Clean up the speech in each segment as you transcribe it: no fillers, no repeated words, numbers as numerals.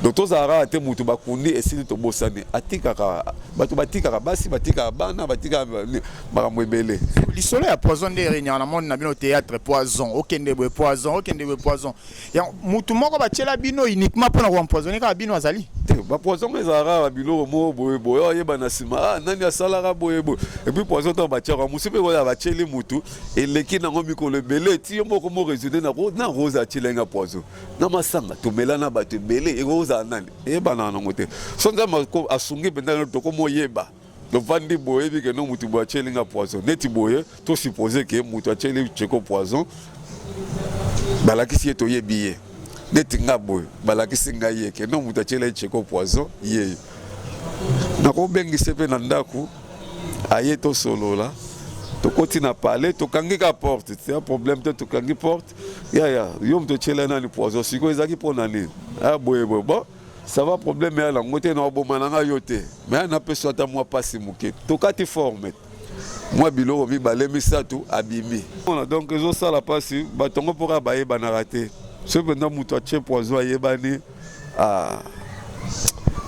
donc tozara te mutu bakundi esili to bosane atikaka bato batikaka basi batikaka bana batikaka makambo ebele lisolo ya poison de réunion na monde na bino théâtre poison okende boye poison ya mutu moko batiela bino uniquement pour na empoisonner ka bino azali te ba poison ezara ba biloko mo boye boye oyeba na sima nani asalaka boye boye et puis poison to batiaka musipe ko ya batieli mutu eleki nango mikolo ebele ti moko mo résulter na rose atilenga poison na masanga tomela na bato ebele egoza nani eyeba na ngote sonza mako asungi pendant to ko moyeba donc vandi boye bi que no mutu bo atilenga poison neti boye to supposer que mutu atieli cheko poison balakisi to yebiye neti nga boye balakisi nga ye que no mutu atieli cheko poison ye na ko bengi sepe na ndaku aye to solola to continue à parler to kangi ka porte c'est un problème to kangi porte ya yom to chela na ni poison siko ezaki pona ni ah boye bon ça va problème ya la ngote na bomananga yote mais na peso ata moi passer muke to kati forme moi biloko bi balemi satu abimi donc ezo sala pasi batongo pora baye bana raté ce pendant muto a tche poison ayebani ah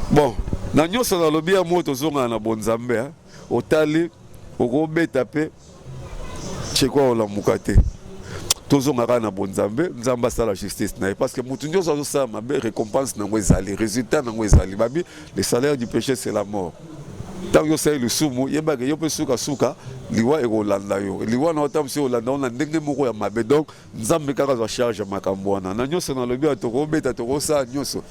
bon na nyoso na lobi ya moto zonga na bonzambe otali okobeta pe chekwa ola mukate tozongaka na bonzambe nzamba asala justice na parce que mutu nyonso azosala mabe récompense nango ezali résultat nango ezali babi le salaire du péché c'est la mort tant yo sai le sumu yebaka yo pe suka liwa ekolanda yo liwa na otamsi olanda na ndenge moko ya mabe donc nzambe kaka za charge makambo wana na nyonso na lobi atokobeta tokosala nyonso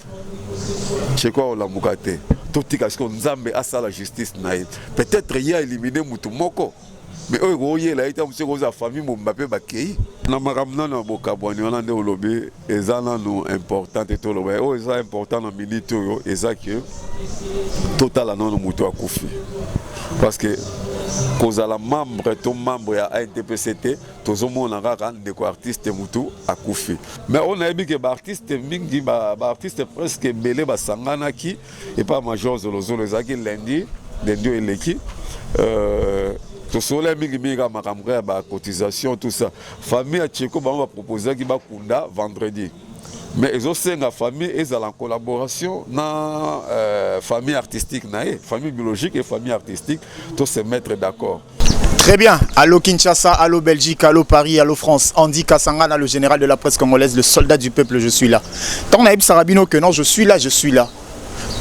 chekwa ola mukate totika siko nzambe asala justice na ye peut-être il a éliminé mutu moko mais oye la ita monsieur koza famille mo mbape bakei na makamna na bokabwani wana nde olobi ezana no importante to loba o eza important na minute yo ezaki total non mutu akufi parce que kozala membre ya ANTPCT tozomona kaka ndeko artiste mutu akufi mais on a vu que ba artiste mingi ba artiste presque belé basanganaki et pas major zolozolo ezaki lundi eleki tout cela mingi makambo ya ba cotisation tout ça famille a Tcheko ba proposer ki ba kunda vendredi mais ils ont la famille et en collaboration na famille artistique famille biologique et famille artistique tous se mettre d'accord. Très bien. Allô Kinshasa, allô Belgique, allô Paris, allô France. Andy Kassangana, le général de la presse congolaise, le soldat du peuple, je suis là. Tant Naïb Sarabino que non, je suis là.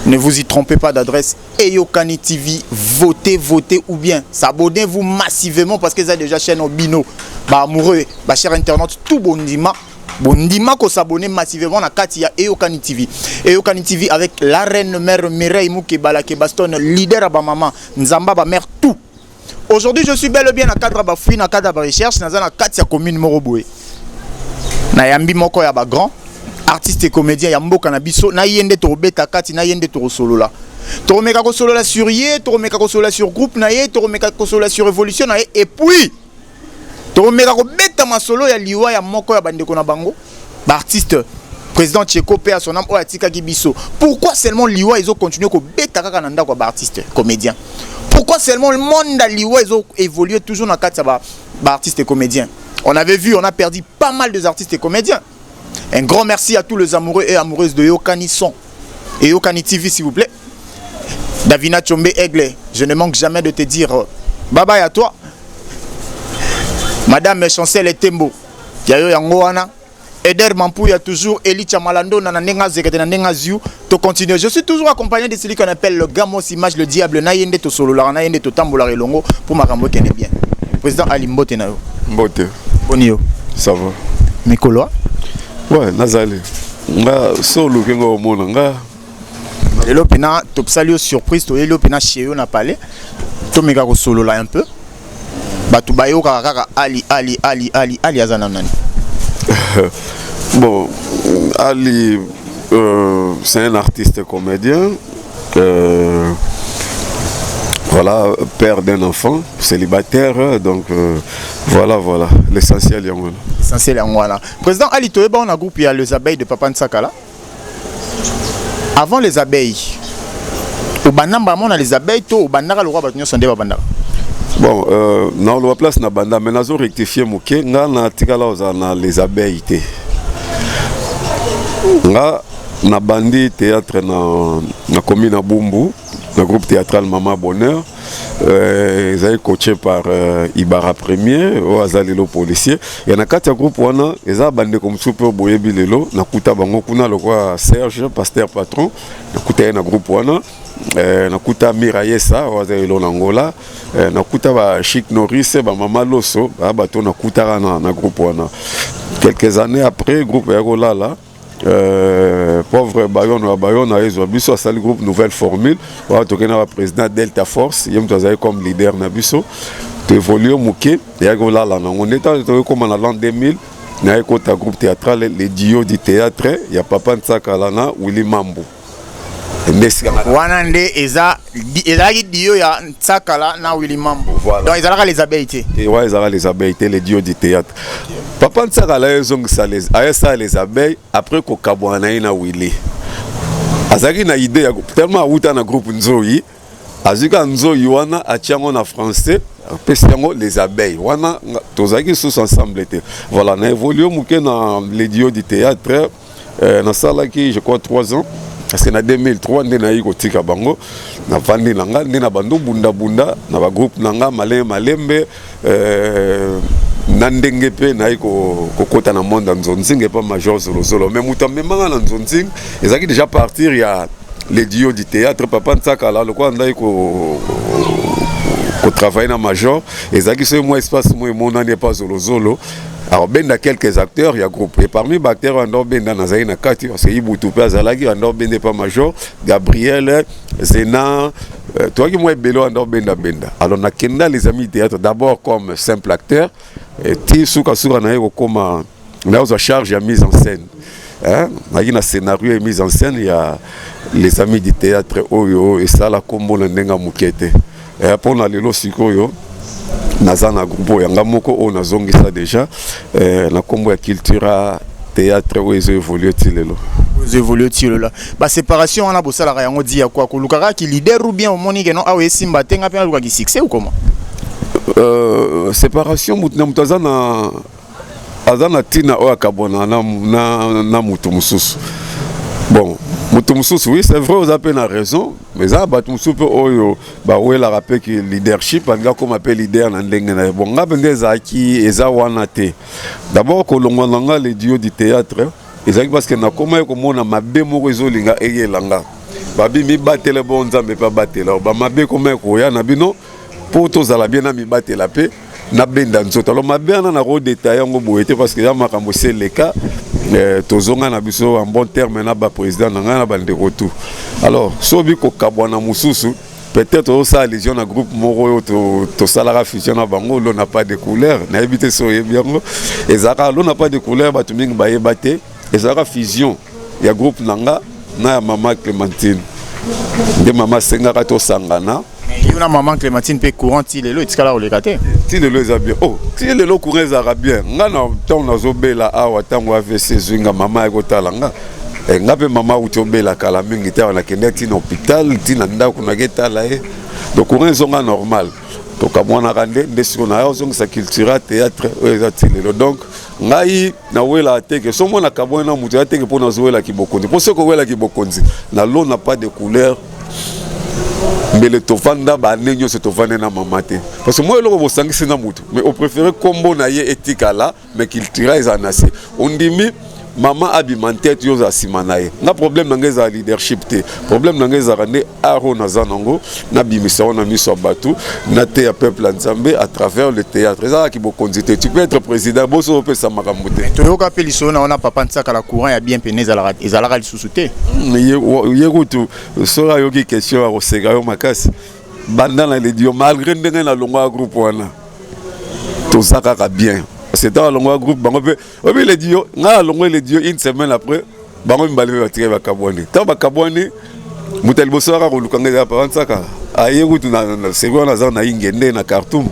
Ne vous y trompez pas d'adresse. Eyokani TV, votez ou bien s'abonnez-vous massivement parce qu'ils ont déjà chaîne au bino. Bah amoureux, bah cher internaute, tout bondima. Bondima ko s'abonner massivement na Katia Eyokani TV. Eyokani TV avec la reine mère Mireille Moukebala qui bastonne leader à ba maman, Nzamba ba mère tout. Aujourd'hui, je suis bel et bien à cadre ba fouine na cadre ba recherche na zana Katia commune Moroboué. Na yambi moko ya ba grand artiste et comédien ya mboka na biso na yende to beta kati na yende to solo la. To meka ko solo la sur yé, to meka ko solo la sur groupe na yé, to meka ko solo la sur révolution na yé et puis to meka ko beta ma solo ya liwa ya moko ya bandeko na bango. Ba artiste président Tcheko pe à son âme o atika ki biso. Pourquoi seulement liwa ils ont continué ko beta kaka na ndako ba artiste comédien? Pourquoi seulement le monde à liwa ils ont évolué toujours na kati ba artiste et comédien? On avait vu, on a perdu pas mal de artistes et comédiens. Un grand merci à tous les amoureux et amoureuses de Eyokani Son et Eyokani TV s'il vous plaît. Davina Tchombe Aigle, je ne manque jamais de te dire bye bye à toi. Madame Chancel Tembo, Yayo Yangoana, Eder Mampou, il y a toujours Eli Chamalando, Nananenga Zekete, Nanenga Ziu, to continuer. Je suis toujours accompagné de celui qu'on appelle le Gamos Image, le diable, Nayende to solo, Nayende to Tambola et Longo, pour ma rambo qui est bien. Président Ali Mbote Nayo. Mbote. Bonio. Ça va. Mikolo. Ouais, Nazali. Nga solo kengo mona nga. Lelo pena top salio surprise to lelo pena chez eux na parlé. To meka ko solo là un peu. Batu bayo kaka Ali azana nani. Bon, Ali c'est un artiste comédien. Voilà, père d'un enfant, célibataire, donc voilà, l'essentiel est en L'essentiel est en Président Ali Toeba, on a groupe, il y a les abeilles de Papa Nsakala. Avant les abeilles, au Banamba, on a les abeilles, au Banara, le roi Batignon Sondé Babanda. Bon, non, on place na Banda, mais nous avons rectifié, on a les abeilles. na bandi théâtre na commune à Bumbu, le groupe théâtral Mama Bonheur. Ils ont été coachés par Ibarra Premier, au Azalelo policier. Et dans le groupe, ils ont bandé comme super boye bilelo. Na kuta bango kuna le roi Serge, pasteur patron. Na kuta na groupe wana. Na kuta Mirayesa, au Azalelo Angola. Na kuta ba Chic Norris, ba Mama Loso, ba bato na kuta na groupe wana. Quelques années après, groupe Yagola là. Pauvre Bayon a eu un groupe Nouvelle Formule. On a un président Delta Force. Il y a comme leader Nabiso. Tu évolues au Mouké. On est comme en l'an 2000. Il y a un groupe théâtral, les Dio du théâtre. Il y a Papa Nsakalana, Willy Mambo. Wanande eza dio ya Tsakala na Willy Mambo. Voilà. Donc ils ont les abeilles. Et ouais, ils ont les abeilles, les dios du théâtre. Papa Ntsakala ils ont ça les abeilles après ko kabwana na Willy. Azaki na idée tellement outa na groupe Nzoyi. Azika Nzoyi wana atiango na français. Pesiango les abeilles. Wana tozaki tous ensemble était. Voilà, on a évolué mouké dans les dios du théâtre. Dans ça là qui je crois 3 ans. C'est en 2003 nous avons eu un bango na vandi nanga na bando bunda bunda na ba groupe nanga malembe nandenge pe na ko kota na monde nzonzinga pas major zolo mais mutambe manga na nzonzinga ezaki déjà partir il y a les dios du théâtre Papa Ntsakala le quoi ndai ko travailler na major ezaki ce moi espace moi mon n'est pas zolo. Alors, ben a quelques acteurs, il y a groupe. Et parmi les acteurs, on a ben dans Nazaïna Kati, c'est Iboutoupé Azalagi, on a ben pas major, Gabriel, Zena, toi qui moi Bello, on a ben. Alors, on a Kenda les amis théâtre d'abord comme simple acteur, et Tissouka Soura na comme on a aux charge à mise en scène. Hein? Il y a un scénario et mise en scène, il y a les amis du théâtre Oyo et ça la combo la nenga mukete. Et après on a les Sikoyo. Nazana groupe yanga moko on a zongi ça déjà na combo ya culture théâtre où ils évoluent tilelo ils évoluent tilelo ba séparation on a bossa la yango di ya quoi ko lukaka ki leader ou bien au monique non awe simba tenga pe luka ki succès ou comment séparation mutazana azana tina o akabona na mutu mususu bon oui, c'est vrai, vous avez raison, mais ça, vous la rappel que leadership, comme appelle leader, bon, d'abord, quand les dios du théâtre, parce que na comment on a ma bémo linga et langa, babi mi batte le bon zambe pas batte là, ba ma bé comme ko ya na bino, pour tous à la bien mi batte la paix, na benda nzoto. Alors ma bien na ro détail ngo boete parce que ya makambo c'est le cas. Tozonga na biso en bon terme na ba président na bande retour. Alors sobi ko kabwana mususu peut-être au ça légion na groupe moro to salara fusion na bango l'on n'a pas de couleur na éviter so yebiango et zaka l'on n'a pas de couleur ba tumingi ba yebate et zaka fusion ya groupe nanga na Mama Clémentine de Mama Senga to sangana. Il y a Maman Clémentine pe courant tilelo itikala o lekate tilelo za bien oh tilelo courant za bien ngana tant na zobela awa tango AVC zinga mama ekotalanga ngape mama utobela kala mingi ta na kende tina hôpital tina ndako na getala donc courant zonga normal to kamwana kande ndesiko na yo zonga sa culture théâtre za tilelo donc ngai na wela teke somo na kabona mutu teke pona zoela kibokonzi pour ce ko wela kibokonzi na l'eau n'a pas de couleur. Mais le tovanda ba nenyo se tovanda na mamate parce que moi le ko sangisi na mutu mais on préfère combo na ye etika là mais qu'il tira ezanase on dit maman abimante yo za simanaye na problème na ngeza leadership te problème na ngeza rande aro na zanango na bimisa na miso batu na te ya peuple nzambe à travers le théâtre ça qui bokonzi te tu peux être président boso pe sa makambo te to yo ka peliso na ona Papa Ntsakala courant ya bien peneza la ezalaka lisusu te yegutu sora yo ki question a osega yo makasi banda na les dio malgré ndenge na longa groupe wana to zakaka bien. C'est dans le groupe, les dieux, les dieux, une semaine après, bango mbali va tirer bakabwani. Tant bakabwani, mutel bosora ko lukanga Papa Ntsakala. Aye kutu na segon na zana ingende na Khartoum.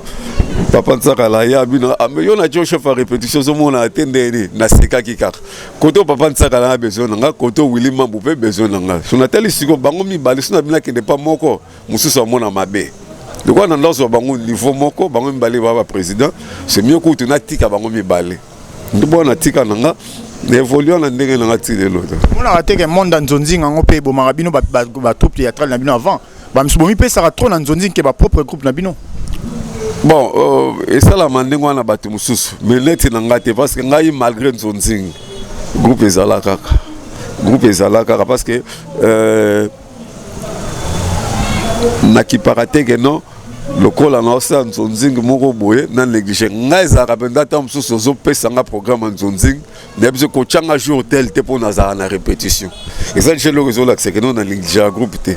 Papa Ntsakala ya bino ameyo na chef à répétition zo mona atende na seka kikar. Koto Papa Ntsakala a besoin nga, koto Willy Mambo pe besoin nga. Sonateli siko bango mi bali sona bina kende pas moko, mususu mona mabe. Donc on a dans bango niveau moko bango mbali baba président c'est mieux que tu na tika bango mibale. Ndo bona tika nanga évoluer na ndenge na ngati lelo on a raté que monde dans zonzi ngango pe bo marabino ba troupe théâtrale na bino avant ba msubomi pe ça trop dans zonzi ke ba propre groupe na bino. Bon et ça la mandingo wana bato mususu mais net na ngate parce que ngai malgré zonzi groupe ezala kaka parce que na kiparate que non lokola na osa nzonzingi moko boye na négligé ngai za rapenda ta mususu zo pesa nga programme nzonzingi na biso ko changa jour tel te pour na répétition et ça je le réseau là que non na négligé groupe te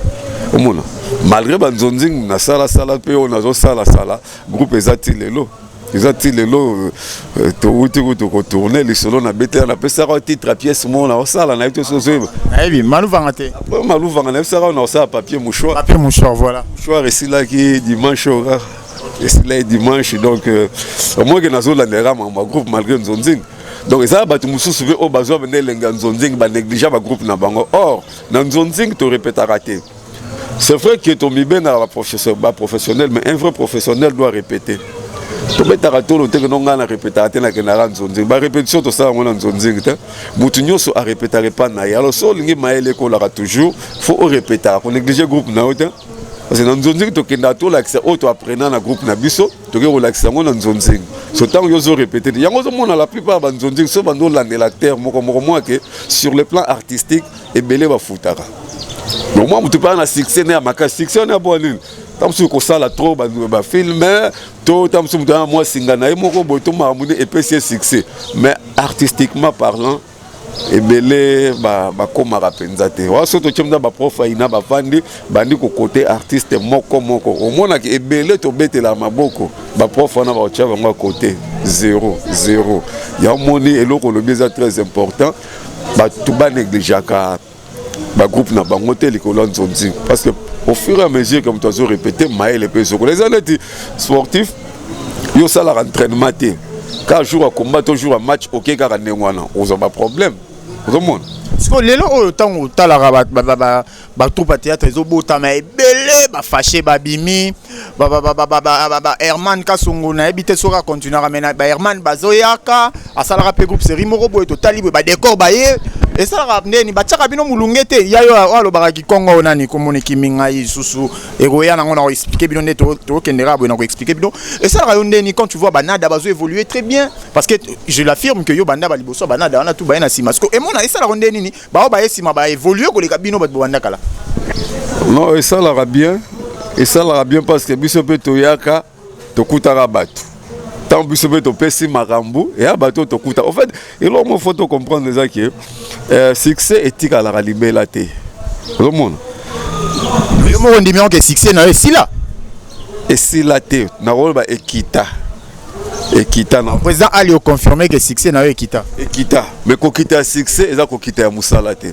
omona malgré ba nzonzingi na sala pe on na zo sala groupe ezati lelo to uti ko tourner les solo na bete na pesa ko titre pièce mo na sala na to so oui malu vangate na sala na sala papier mouchoir voilà mouchoir ici là qui dimanche et c'est dimanche donc au moins que nazo la ndera ma groupe malgré nzonzingi donc ça ba tu mususu ve o bazo venir lenga nzonzingi ba négliger ba groupe na bango or na nzonzingi to répéter raté. C'est vrai que ton bien à la professionnel mais un vrai professionnel doit répéter. To betaka to lote que non ngana répéter na kenara nzonzingi ba répétition to ça ngona nzonzingi ta mutu nyoso a répéter pas na ya alors so lingi maele ko la toujours faut répéter ko négliger groupe na ota parce que dans nzonzingi to kenda to l'accès auto apprenant na groupe na biso to ke relaxer ngona nzonzingi so tant yo zo répéter yango zo mona la plupart ba nzonzingi so bando la l'acteur moko moi que sur le plan artistique et belé ba futaka donc moi mutu pas na succès na maka succès na bonne tam su ko sala trop ba filmer to tam su mutu moi singa na moko boto mamune et puis c'est succès mais artistiquement parlant et belé ba koma rapenza te wa so to chemda ba prof ina ba fandi bandi ko côté artiste moko au mona ke belé to betela maboko ba prof na ba chava ngo côté 0 ya moni eloko le bien très important ba tout ba négliger ka ba groupe na bango te likolo nzonzi parce que au fur et à mesure comme tu as répété maël pe so les athlètes sportifs yo sala entraînement te ka jour à combat jour à match OK ka ndengwana ozo ba problème ozo mona parce que lelo o tango tala ba troupe théâtre ezo bota ma ebele ba fâché ba bimi ba Herman Kasongo na ebité soka continuer à mener ba Herman bazoyaka asala pe groupe série moko boy to tali ba décor ba ye et ça la ni bataka bino mulungete yayo alo baraki Kongo nani komoni kiminga isusu egoya nango na expliquer bino neto to kendera bo na ko expliquer bino et ça la ni quand tu vois banada bazo évoluer très bien parce que je l'affirme que yo banda ba liboso banada on a tout ba na sima parce que et mona et ça la ni ba ba sima ba évoluer ko le kabino ba banda kala non et ça la bien parce que biso pe to yaka to kutara batu tant biso pe to pesi marambu et abato to kuta en fait il faut comprendre déjà que succès éthique à la liberté le monde le monde dit que succès na si là et si la té na rôle ba ekita na président Ali a confirmé que succès na ekita mais ko kita succès eza ko kita ya musala té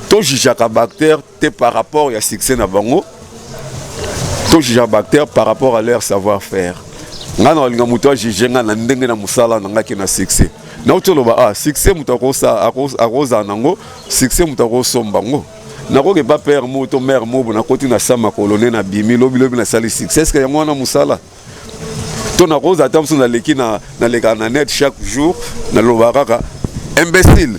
to jijaka bactère té par rapport ya succès na bango to jijaka bactère par rapport à leur savoir-faire ngana olinga muto jijenga na ndenge na musala na ngaki na succès na utoloba succès muto akoza nango succès muto akosomba ngo na ko ke ba père mo to mère mo na koti na sama kolone na bimi lobi na sali succès que yango na musala to na koza tamsu na leki na leka na net chaque jour na lobaka imbécile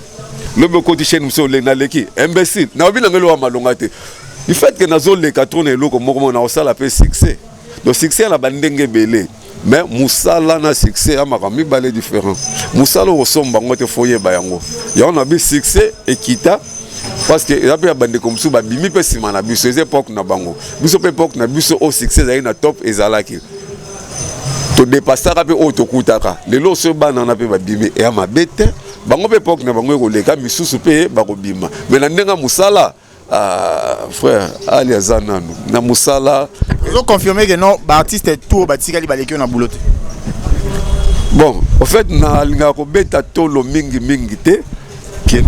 lobi koti chaîne muso le na leki imbécile na obi na ngelo wa malonga te du fait que nazo leka tourner loko moko na osala pe succès donc succès na bandenge belé mais musala na succès amakami balé différent musala osomba ngote foye bayango ya on a bi succès ekita parce que ya pe bande comme ça ba bimi pe sima na biso ez époque na bango biso pe époque na biso au succès za na top ezalaki to dépasser pe o to kutaka lelo so bana na pe ba bimi e ma bete bango pe époque na bango ko leka misusu pe ba ko bima mais na ndenga musala frère Ali Azananu na musala ils ont confirmé que non ba artiste tout batika li baleki na boulot bon en fait na linga ko beta tolo mingi te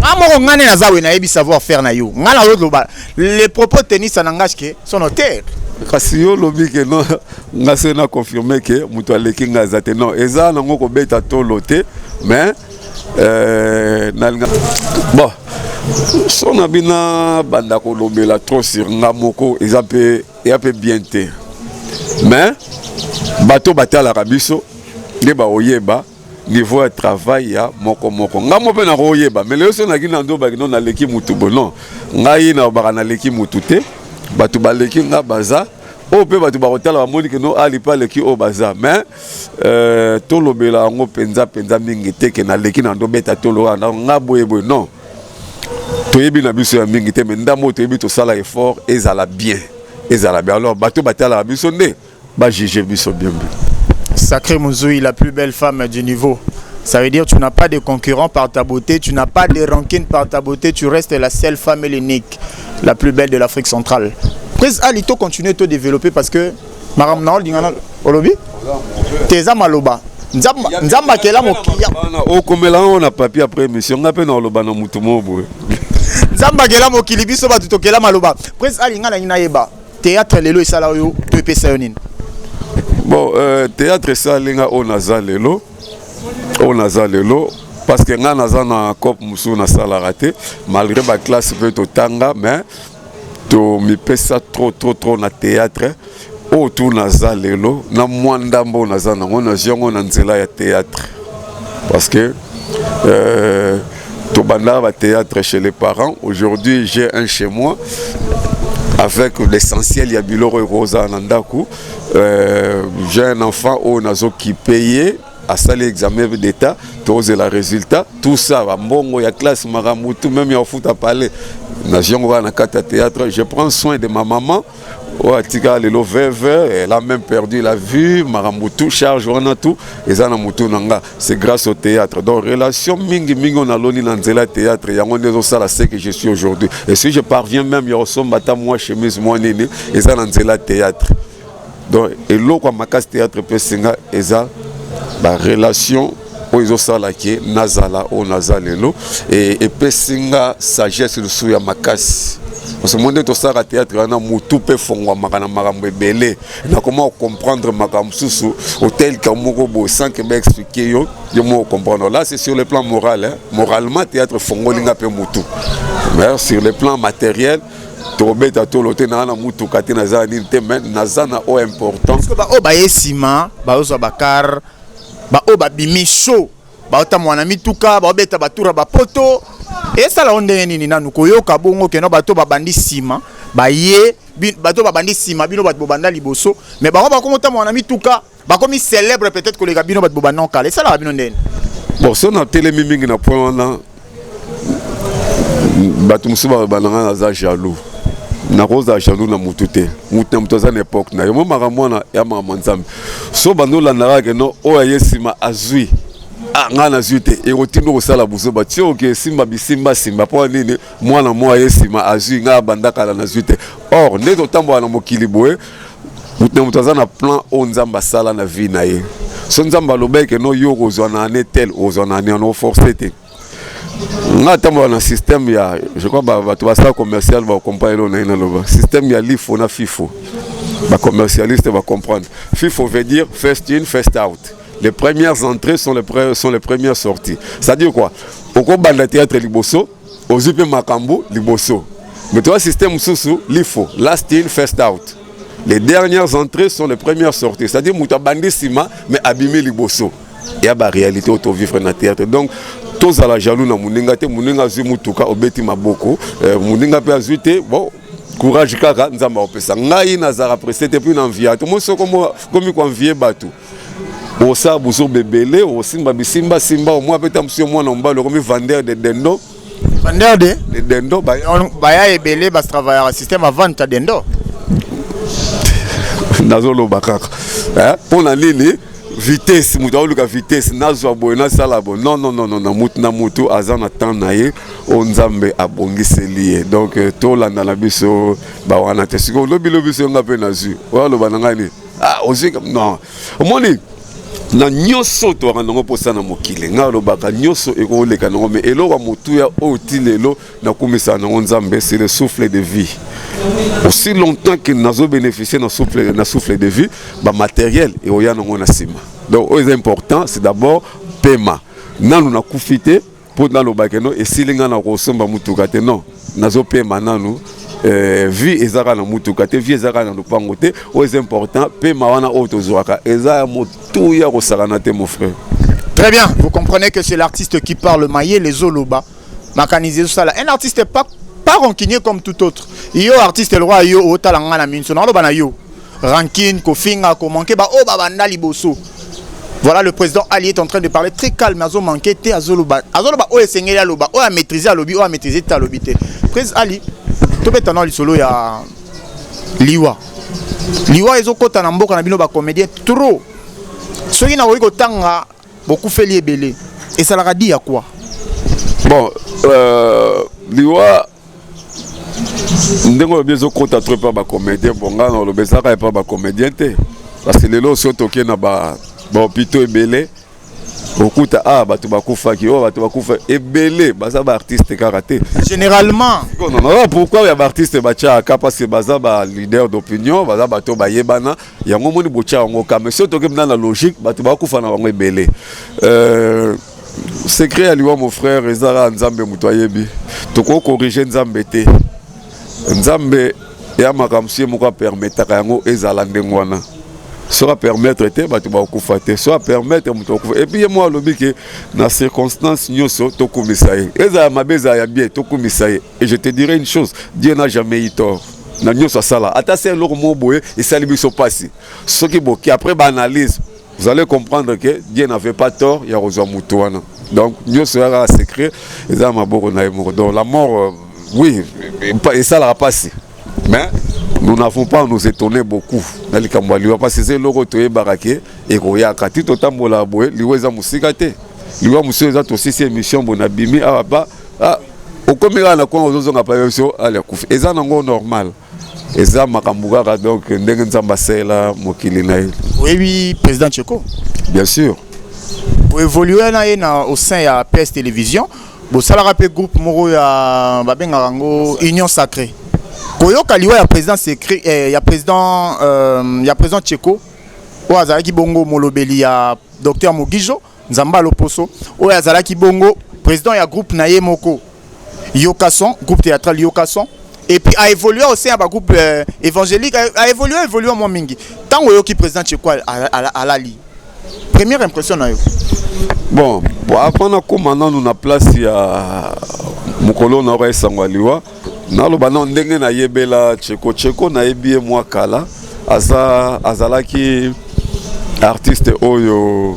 amoko ngane na zawe na yebi savoir faire na yo ngala yo loba les propos tennis en langage que son auteur kasi yo lobi que non ngase na confirmer que muto aleki ngazate non eza nango ko beta tolo te mais na linga bon son abina banda ko lobela trop sur ngamoko eza pe bien te mais bato batala kabiso nde ba oyeba niveau de travail ya moko moko ngamo pe na royeba mais le so na kina ndo ba na leki mutu bono ngai na ba na leki mutu te batu ba leki nga baza o pe batu ba hotela ba moni ke no ali pa leki o baza mais to lobela ngo penza mingi te ke na leki na ndo beta to lo na nga boye non toyebi na biso ya mingi te mais ndamo toyebi to sala effort ezala bien alors batu batala biso nde ba juger biso bien. Sacré Mouzoui, la plus belle femme du niveau. Ça veut dire que tu n'as pas de concurrent par ta beauté, tu n'as pas de rancune par ta beauté, tu restes la seule femme et l'unique, la plus belle de l'Afrique centrale. Prince Alito continue de te développer parce que Maram Naol Dingana Olobi Teza Maloba. Nzamba kela mokia. O komela on a papier après émission ngape na Oloba na mutumo boy. Nzamba kela mokili biso ba tutokela Maloba. Prince Alinga na inayeba. Théâtre lelo esala yo to pesa yonine. Bon, théâtre ça linga on azalelo parce que nga naza na cop musu na sala raté malgré ba classe peut to tanga mais to mi pesa trop na théâtre o tout nazalelo na mwandambo naza na ngona jongo na nzela ya théâtre parce que to banda ba théâtre chez les parents. Aujourd'hui j'ai un chez moi avec l'essentiel, il y a Biloro et Rosa Nandaku. J'ai un enfant au Nazo qui payait à ça l'examen d'État, tous les résultats, tout ça, il y a classe Maramoutou, même il y a foot à parler. Je prends soin de ma maman. Elle a même perdu la vue, Maramoutou, charge, on a tout. C'est grâce au théâtre. Donc, relation mingi on a l'oni dans le théâtre. Il y a un c'est que je suis aujourd'hui. Et si je parviens même, il y a un moi chemise, moi néné, et ça dans le théâtre. Donc, et l'eau, comme ma casse théâtre, et ça, la relation. Ils ont ça là qui est nazala au nazalelo et pesinga sagesse de souya makasi parce que monde to ça théâtre na mutu pe fongwa makana makambo ebele na comment comprendre makambo susu hôtel kamoko bo sans que m'expliquer yo mo comprendre là c'est sur le plan moral hein? Moralement théâtre fongolinga pe mutu mais sur le plan matériel tobeta to lote na mutu kati na za ni te mais nazana o important parce que ba o ba yesima ba ozo bakar ba o ba bimisho ba ota mwana mituka ba beta batura ba poto et ça la onde nini nanu koyoka bongo keno bato ba bandi sima ba ye bato ba bandi sima bino bato banda liboso mais ba ko mota mwana mituka ba komi célèbre peut-être que les gabino bato banda kala ça la bino ndene bon so na telemi mingi na point na bato musuba bananga na za jaloux na rosa jaloux na mutute mutamtoza na époque na yo makamwana ya mamanzambe so banola na ke no o yesima azui ngana zute e rotindo ko sala buso ba tio ke simba bisimba simba po nini mwana mo yesima azui nga bandaka la na zute or neto tambo na mokili boye mutamtoza na plan o nzamba sala na vie na ye so nzamba lobeke no yo kozwa na ane tel ozwa na ane no forcer te nga tambo na système ya je crois ba to ça commercial ba comprendre na ina loba système ya lifo na fifo ba commercialiste va comprendre fifo veut dire first in first out. Les premières entrées sont les premières sorties. Ça dit quoi? Au cours de théâtre liboso, aux UP Makambo liboso. Mais toi système sous lifo last in first out. Les dernières entrées sont les premières sorties. C'est-à-dire muta bandi sima mais abîmer liboso. Il y a la réalité auto vivre dans le théâtre. Donc tous à la jaloux na muninga te muninga zu mutuka obeti maboko muninga pe azuite bon courage kaka nzamba opesa ngai nazara presete puis n'envie tout moi comme ko envier batu au sa buso bebele au simba bisimba simba au moi peut monsieur moi nomba le comme vendeur de dendo de dendo ba ya ebele bas travailler système avant ta dendo nazolo bakaka hein pour la ligne vitesse muta vitesse nazwa boyena sala bo non mutu na mutu azana temps naye onzambe abongiseli donc to landa na biso ba wana te siko lobi biso ngape nazu walo banangani ozika non omoni na nyoso to randongo posa na mokile ngalo baka nyoso ekoleka nango mais eloko mutu ya otilelo na kumisa na onzambe c'est le souffle de vie. Aussi longtemps que nous avons bénéficié de souffle de vie, le matériel et au yango na sima. Donc, ce qui est important, c'est d'abord paiement. Nous avons profité pour nous bakeno et si nous avons reçu mutukate non, nous avons paiement nous vie ezaka na mutukate vie ezaka na lupangote. Ce qui est important, paiement wana autozoaka. Eza mutu ya kosakana te mon frère. Très bien, vous comprenez que c'est l'artiste qui parle maillé, les oloba, mécanisé tout ça là. Un artiste pas rancunier comme tout autre. Yo artiste le roi yo otalanga na minso na bana yo. Rancune, kofinga, ko manquer ba o babanda liboso. Voilà, le président Ali est en train de parler très calme. Azo manqué te azoloba. Azoloba o esengeli aloba, o a maîtriser alobi, o a maîtriser ta lobité. Président Ali, to betana li solo ya Liwa. Liwa ezokota na mboka na bino ba comédien trop. Soki na wiko tanga beaucoup fait les belé. Et ça l'a dit à quoi? Bon, Liwa ndenge bien zokota trop pas ba comédien bonga na lo bezaka pas ba comédien te. Parce que les lots sont toqués na ba hôpitaux ebele. Okuta batu bakufaki batu bakufa ebele baza ba artiste karaté. Généralement. Non, pourquoi il y a artiste bacha parce que baza ba leader d'opinion, baza bato ba yebana, yango moni bocha ngo mais surtout que dans la logique batu bakufa na bango ebele. Secret aliwa mon frère ezara nzambe mutoyebi. Toko corriger nzambe te. Nzambe ya makamsi moko permettre yango ezala ndengwana. Soit permettre te batu bakufa te, soit permettre muto kufa. Et puis moi lobi que na circonstance nyoso tokumisaye. Ezala mabeza ya bien tokumisaye. Et je te dirai une chose, Dieu n'a jamais eu tort. Na nyoso sala. Ata c'est leur mot boye et ça lui sont passé. Ce qui après analyse, vous allez comprendre que Dieu n'avait pas tort, il y a Rosa Moutouana. Donc, nous sera secret, et ça m'a beaucoup naïmou. Donc, la mort, oui, et ça l'a passé. Mais nous n'avons pas à nous étonner beaucoup. Parce que c'est le retour baraké et qu'on y a kati tout temps pour la boue, l'oueza mousikate. L'oueza mousikate aussi c'est émission bonabimi au coméra na quoi aux autres apparitions à la couf. Et ça n'est normal. Et ça makambuga donc ndenge nzamba sela mokili na ye. Oui, président Tcheko. Bien sûr. Pour évoluer au sein de la PS Télévision, vous savez rappeler groupe Moro ya Babengarango Union Sacrée. Koyo Kaliwa ya président secret ya président Tcheko. O azalaki bongo molobeli ya docteur Mogijo Nzamba Loposo. O azalaki bongo président ya groupe Naye Moko Yokason, groupe théâtral Yokason. Et puis a évolué au sein de groupe évangélique, a évolué moi mingi. Tant que qui président Tcheko à la li. Première impression na yo. Bon, après comment nous na place ya mukolo na ora sangwaliwa. Na lo bana ndenge na yebela Tcheko na yebi moi kala azalaki artiste oyo.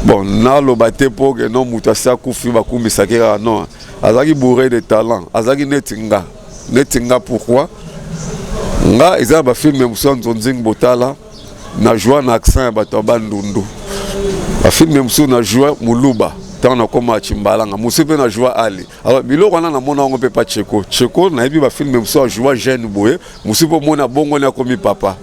Bon, na lo bate pour que non mutasa kufi bakumisa kera non. Azaki bourré de talent, azaki netinga. Netinga pourquoi? Nga eza ba film muso nzonzing botala na joie na accent ba toba ndundu. Ba film muso na joie muluba tant na koma chimbalanga muso pe na joie ali. Alors biloko na mona ngo pe pa Tcheko na yebi ba film muso joie jeune boye muso po mona bongo na komi papa.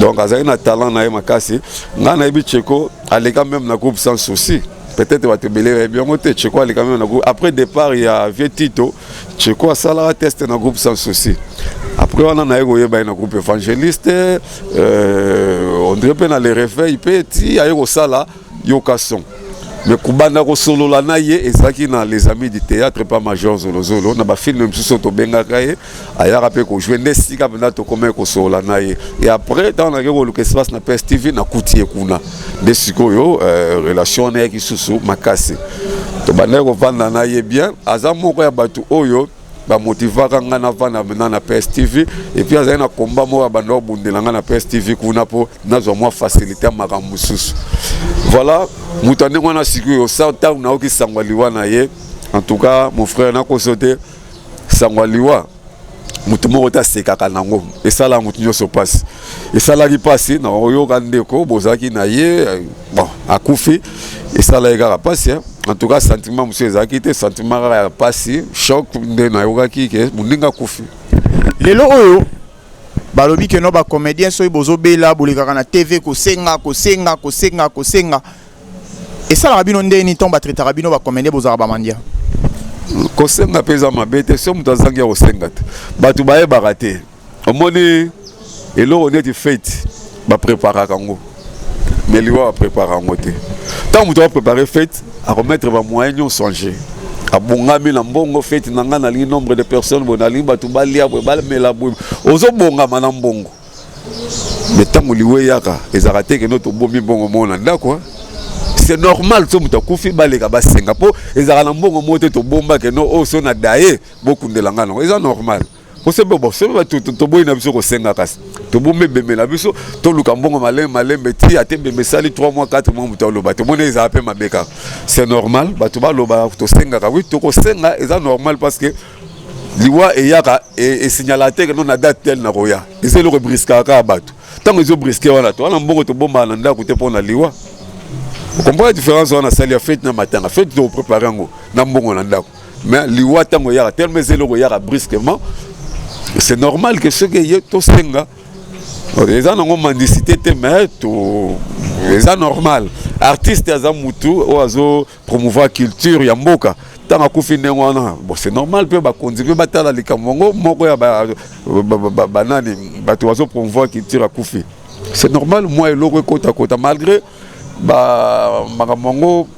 Donc azaki na talent na ye makasi nga na yebi Tcheko aleka même na groupe sans souci. Peut-être va te belé bien monter Tcheko ali quand même na groupe. Après départ il y a Vieux Tito Tcheko a salarié test dans groupe sans souci. Après on a eu un groupe évangéliste on dirait pas dans les réveils petit a eu sala Yokason. Mais kubanda ko solo la naye ezaki na les amis du théâtre pas major zolo na ba film même sous to benga kaye aya rapé ko jouer nesika benda to comme ko solo la naye et après dans la guerre que se passe na PSTV na kutie kuna desiko yo relation na ki susu makasi to banda ko vanda naye bien azamo ko ya batu oyo ba motivaka nga na vana na PSTV et puis azana combat mo bando bundelanga na PSTV kuna po nazo moi faciliter makambo susu. Voilà, mutande ngwana siku ça ta na oki sangwaliwa na ye. En tout cas, mon frère na ko sauter sangwaliwa. Mutumo ota sekaka nango. Et ça la mutunyo se passe. Et ça la qui passe na oyo kandeko bozaki na ye bon, akufi et ça la egara passe. En tout cas, sentiment monsieur ezaki te sentiment ya passe choc de na yokaki ke muninga kufi. Lelo oyo balobi que no ba comédien so bozo bela bolikaka na TV ko senga et ça la bino ndeni tomba traiter bino ba comédien bozara ba mandia ko senga peza mabete so mutazangia ko senga te batu baye barate omoni elo oneti fête ba préparer kango mais lui va préparer ngote tant muto va préparer fête à remettre ba moyens songer abongami na mbongo fête nanga na li nombre de personnes bonali batu balia bal mela bo ozo bonga mana mbongo mais tango liwe yaka ezarate que notre bombi bongo mona ndako c'est normal so muta kufi baleka ba senga po ezala na mbongo mote to bomba ke no o so na daye beaucoup de langa non c'est normal pour se bobo se ba to boy na biso ko senga kasi to bombe bembe la biso to luka mbongo malembe ti atembe mesali 3 mois 4 mois muta lo ba to mona eza pe mabeka c'est normal ba to ba lo ba to senga ka oui to ko senga eza normal parce que liwa eyaka et signalateur que non na date tel na roya ese le briska ka bato tant que zo brisker wana to wana mbongo to bomba na ndako te pona liwa. Vous comprenez la différence on a sali fête na matin fête de préparer ngo na mbongo na ndako mais liwa tango yaka tellement ese le roya brusquement c'est normal que ce que y to senga les gens ont mendicité te mais to c'est normal artiste aza mutu o azo promouvoir culture ya mboka. Bon, c'est normal que ba continuer batala likambo moko ya banani bato wazo promouvoir qui tire à Koufi. C'est normal moi et loko kota malgré ba makamongo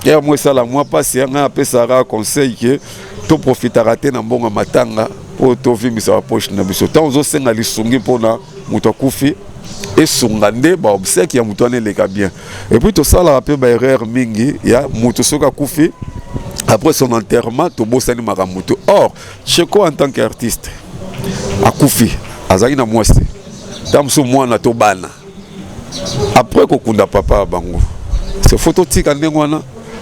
ya moi ça la moi pas c'est un peu ça conseil que to profitera te na mbongo matanga pour to vimisa poche na biso tant ozo senga lisungi pona muto Koufi et sungande ba obsèque ya muto ne leka bien et puis to ça la peu ba erreur mingi ya muto soka Koufi. Après son enterrement, Tobo Sani Maramuto. Or, Cheko en tant qu'artiste, a Koufi, Azaki na mwasi, Tamso Mwana Tobana. Après Kokunda Papa Bango, c'est phototique en Nengwana.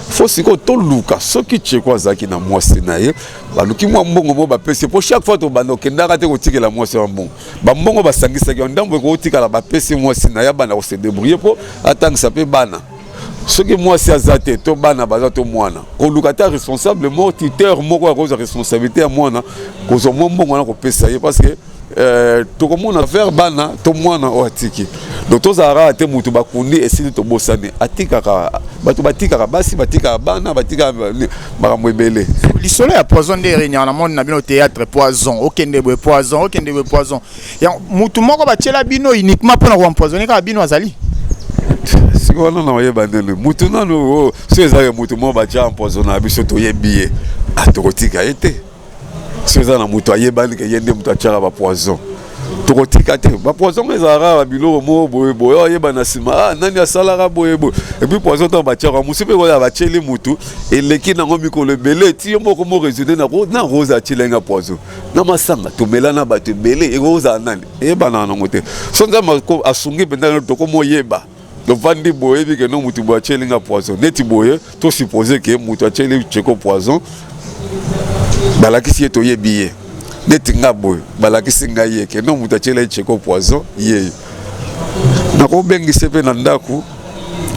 Faut siko to luka, ce qui Cheko Azaki na mwasi na ye, baluki mwa mbongo mo ba pesi pour chaque fois to bano kendaka te ko tike la mwasi wa mbongo. Ba mbongo ba sangisa ki ndambo ko tika la ba pesi mwasi na ya bana ko se débrouiller pour attendre ça peut bana. Ce que moi c'est azate to bana bazato mwana ko lukata responsable mo tuteur moko a cause responsabilité à mwana ko zo mbongo na ko pesa ye parce que to komona faire bana to mwana o atiki donc to zara te mutu bakundi esili to bosane atika ka bato batika ka basi batika bana batika makambo ebele lisolo ya poison de réunion na monde na bino théâtre poison okende boy poison ya mutu moko ba tshela bino uniquement pour na ko empoisonner ka bino azali. Si on a envoyé bandele mutu nanu so ezaka mutu mo ba tja empoisonner biso to yebiye atokotika ete so ezana mutu ayebani ke yende mutu atchara ba poison tokotika te ba poison ezara ba biloko mo boye yeba na sima nani asalaka boye et puis poison to ba tchara musipe ko ya ba tcheli mutu eleki nango mikolo ebele ti moko mo résulter na rose atchilenga poison na masanga to melana ba te bele e rosa nani yeba na nango te so nzama ko asungi pendant to ko mo yeba. Donc, vandi boye que non mutu boye chelinga poison. Neti boye, to supposer que mutu cheli cheko poison. Balaki si to ye billet. Neti nga boye, balaki singa ye que non mutu cheli cheko poison ye. Na ko bengi sepe na ndaku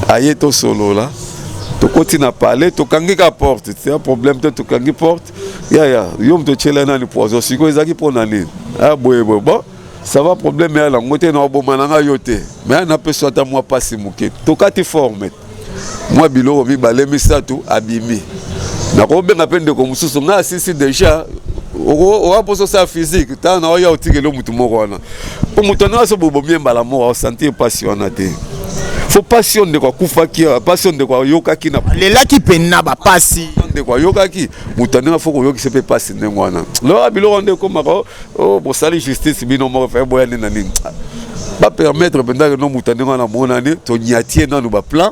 aye to solo là. To continue à parler, to kangi ka porte. C'est un problème to kangi porte. Ya, yom to cheli na ni poison. Siko ezaki pona ni. Ah boye bon. Ça va problème là ngote na bomananga yote mais na peso ata moi passer muke to kati forme moi biloko bi balemi satu abimi na ko benga pende ko mususu nga sisi déjà o poso sa physique ta na oya otikelo mutu moko wana po mutu na so bobo bien bala mo sentir passion na te faut passion de quoi kufa ki passion de quoi yoka ki na lela ki penna ba pasi de quoi yoka ki mutu na faut ko yoki se peut passer ngwana lo biloko nde ko mako o bo sali justice bino mo fa boya ni nani ba permettre pendant que no mutu ngwana mona ni to nyatie na no ba plan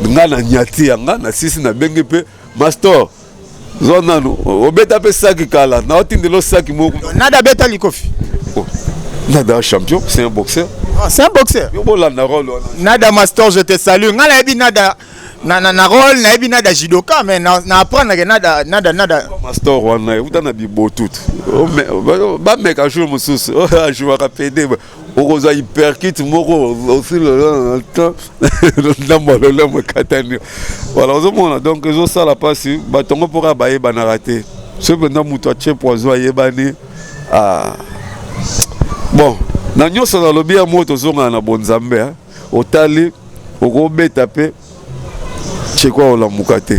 ngana nyatie nga na sisi na bengi pe master zona no obeta pe saki kala na otindelo saki moko nada beta likofi nada champion c'est un boxeur. Ah, c'est un boxeur. Nada master, je te salue. Ngala ebi nada na rôle na ebi nada judoka mais na apprendre que nada master wana utana bibo tout. Ba mec a joué mususu, a joué à PD. Okoza hyperkit moko aussi le temps dans le katani. Voilà, on donc zo sala passi batongo pour ba yeba na raté. Ce pendant muto tche poison yebani ah bon na nyonso na lobi ya moto zonga na bonzambe otali okobeta pe chekwa olamuka te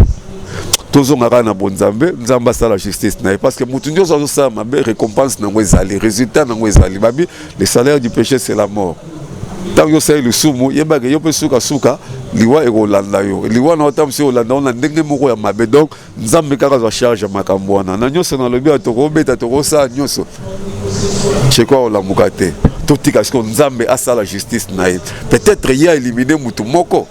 tozonga na bonzambe nzamba sala justice na parce que mutu nyonso azosala mabe récompense nango ezali résultat nango ezali babi le salaire du péché c'est la mort tant yo sai le sumu yebaka yo pe suka liwa ekolanda yo liwa na otamsi olanda na ndenge moko ya mabe donc nzambe kaka za charge makambo wana na nyonso na lobi atokobeta tokosa nyonso chekwa olamuka te tout tika parce que nzambe a ça la justice naïe peut-être il a éliminé mutu moko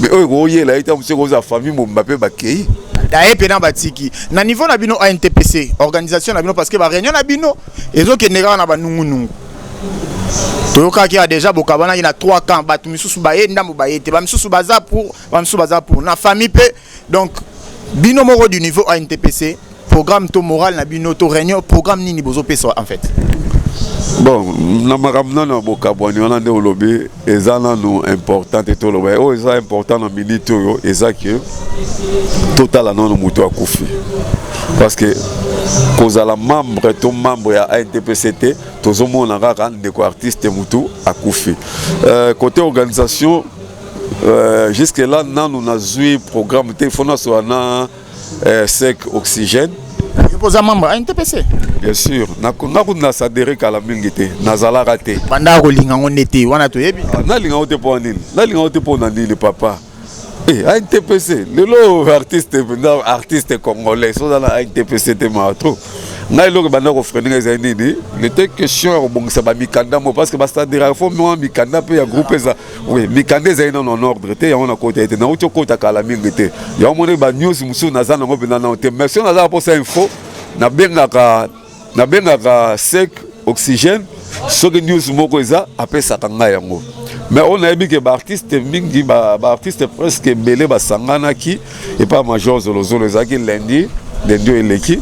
mais oye là ita monsieur koza famille mo Mbappé bakei d'ailleurs pena batiki na niveau na bino ANTPC organisation na bino parce que ba réunion na bino ezokendeka na banungunungu toyoka ki a déjà bokabana ina 3 camps batu misusu baye ndambo baye te ba misusu baza pour na famille pe donc bino moko du niveau ANTPC programme to moral na bino to réunion programme nini bozo pesa en fait. Bon, na makamna na bokabwani wana nde olobi eza nanu important te toloba o eza important na minute oyo eza que total nanu mutu akufi parce que kozala membre ya ANTPCT tozomona kaka ndeko artiste mutu akufi côté organisation jusque là nanu nazui programme te fona so na sec oxygène. Vous êtes membre ANTPC? Bien sûr. Na s'adhérer à la mingité. Nazala raté. Banda kolinga onete wana to yebi. Na linga ote po nini? Na linga ote po nani le papa. Eh ANTPC, le artiste congolais, so dans la ANTPC te matro. Na ilo banda ko freiner les nini. Il était question bon ça ba mikanda mo parce que basta dire faut moi mikanda pe ya groupe ça. Oui, mikanda za ina en ordre te ya on a côté te na oto kota kala mingité. Ya mo ne ba news musu na za na ngobena na te. Merci na za pour ça info. Na bengaka sec oxygène soki news moko eza apesaka ngai yango mais on a vu que ba artiste mingi ba artiste presque belé basanganaki et pas major zolozolo ezaki lundi eleki